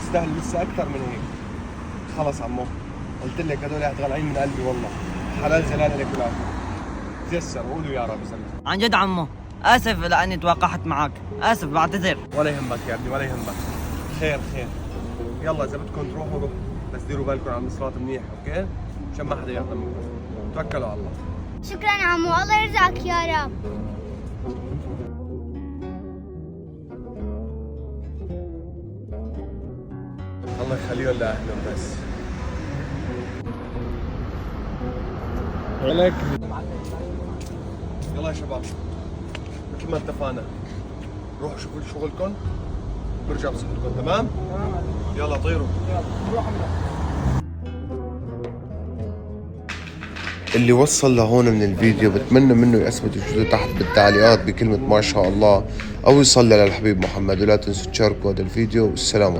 تستاهل لسه اكثر من هيك. خلص عمو، قلت لك هذول غالعين من قلبي والله. حلال زلال لك والعافيه. تيسر، قولوا يا رب زلمه. عن جد عمو، اسف لاني توقعت معك، اسف بعتذر. ولا يهمك يا ابني ولا يهمك. خير خير. يلا اذا بدكم تروحوا روحوا، بس ديروا بالكم على المصرات منيح، اوكي؟ عشان ما حدا يهضم منكم. توكلوا على الله. شكرا عمو، الله يرزقك يا رب. الله يخليهم لاهلهم بس. ولك يلا يا شباب، مثل ما اتفقنا روحوا شوفوا شغلكم برجع بصحتكم. تمام؟ يلا طيروا. اللي وصل لهون من الفيديو بتمنى منه يثبت وجوده تحت بالتعليقات بكلمة ما شاء الله، او يصلي على الحبيب محمد، ولا تنسوا تشاركوا هذا الفيديو. والسلام عليكم.